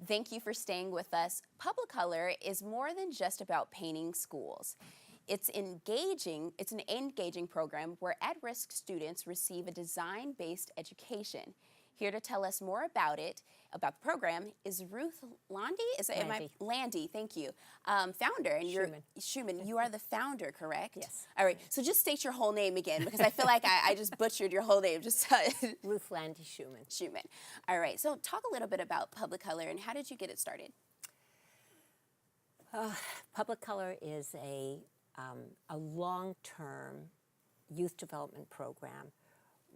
Thank you for staying with us. Publicolor is more than just about painting schools. It's an engaging program where at-risk students receive a design-based education. Here to tell us more about the program, is Ruth Lande. Lande, thank you. Founder, and Shuman, you are the founder, correct? Yes. All right, so just state your whole name again, because I feel like I just butchered your whole name. Ruth Lande Shuman. Shuman. All right, so talk a little bit about Publicolor and how did you get it started? Publicolor is a long-term youth development program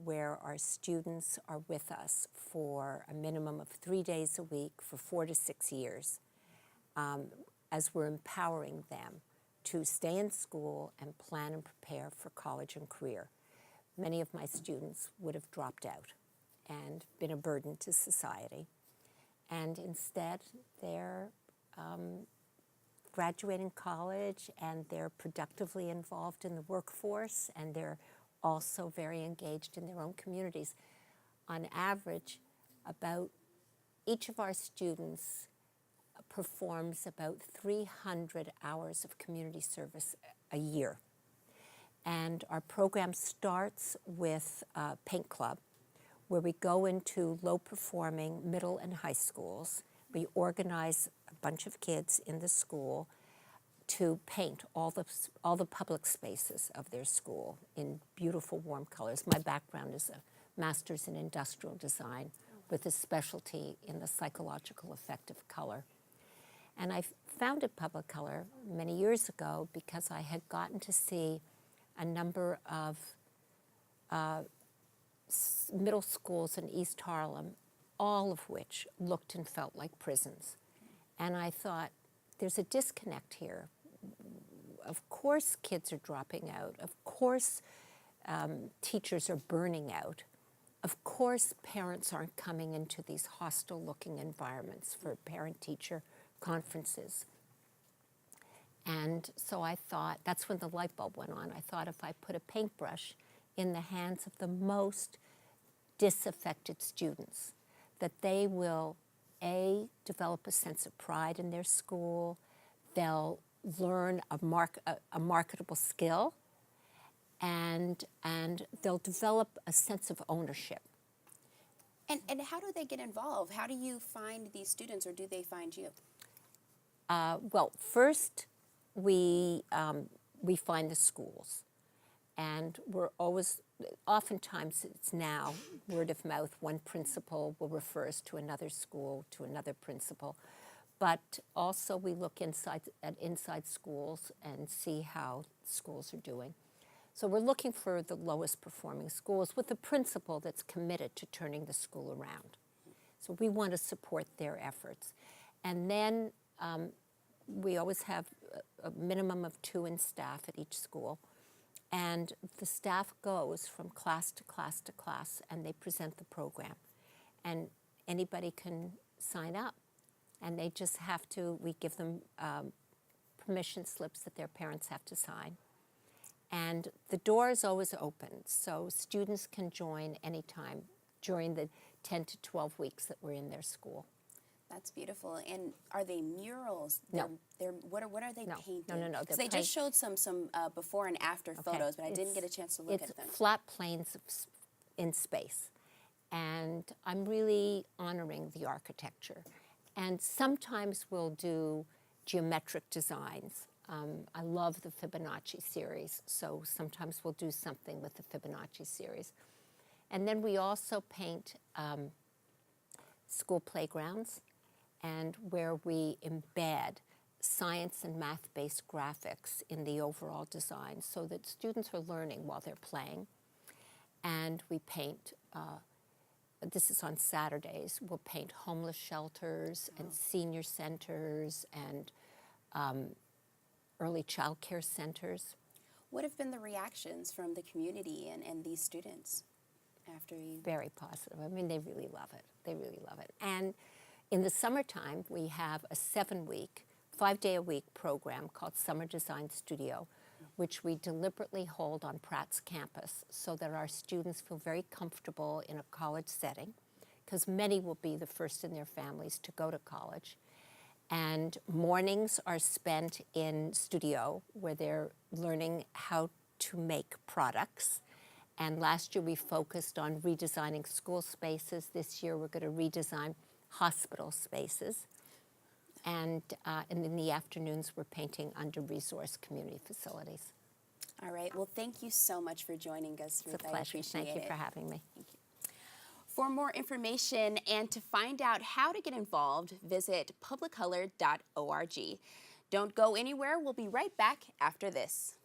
where our students are with us for a minimum of 3 days a week for 4 to 6 years, as we're empowering them to stay in school and plan and prepare for college and career. Many of my students would have dropped out and been a burden to society, and instead they're graduating college and they're productively involved in the workforce, and they're also very engaged in their own communities. On average, each of our students performs about 300 hours of community service a year. And our program starts with Paint Club, where we go into low-performing middle and high schools. We organize a bunch of kids in the school to paint all the public spaces of their school in beautiful, warm colors. My background is a master's in industrial design with a specialty in the psychological effect of color. And I founded Publicolor many years ago because I had gotten to see a number of middle schools in East Harlem, all of which looked and felt like prisons. And I thought, there's a disconnect here. Of course kids are dropping out. Of course teachers are burning out. Of course parents aren't coming into these hostile-looking environments for parent-teacher conferences. And so I thought, that's when the light bulb went on. I thought if I put a paintbrush in the hands of the most disaffected students, that they will, A, develop a sense of pride in their school, they'll learn a marketable skill, and they'll develop a sense of ownership. And how do they get involved? How do you find these students, or do they find you? Well, first we find the schools, and we're always, oftentimes it's now word of mouth. One principal will refer us to another school, to another principal. But also we look at inside schools and see how schools are doing. So we're looking for the lowest performing schools with a principal that's committed to turning the school around. So we want to support their efforts. And then we always have a minimum of 2 in staff at each school. And the staff goes from class to class to class, and they present the program. And anybody can sign up. And they just have to, we give them permission slips that their parents have to sign. And the door is always open, so students can join anytime during the 10 to 12 weeks that we're in their school. That's beautiful. And are they murals? No. What are they painting? No. Because they just showed some before and after photos, but I didn't get a chance to look at them. It's flat planes in space. And I'm really honoring the architecture. And sometimes we'll do geometric designs. I love the Fibonacci series, so sometimes we'll do something with the Fibonacci series. And then we also paint school playgrounds, and where we embed science and math-based graphics in the overall design so that students are learning while they're playing. And we paint this is on Saturdays. We'll paint homeless shelters and senior centers and early child care centers. What have been the reactions from the community and these students after you? Very positive. I mean, they really love it. They really love it. And in the summertime, we have a 7-week, 5-day-a-week program called Summer Design Studio, which we deliberately hold on Pratt's campus so that our students feel very comfortable in a college setting, because many will be the first in their families to go to college. And mornings are spent in studio where they're learning how to make products. And last year we focused on redesigning school spaces. This year we're going to redesign hospital spaces. And in the afternoons we're painting under-resourced community facilities. All right. Well, thank you so much for joining us, Ruth. It's a pleasure. I appreciate Thank you it. for having me. Thank you. For more information and to find out how to get involved, visit publicolor.org. Don't go anywhere. We'll be right back after this.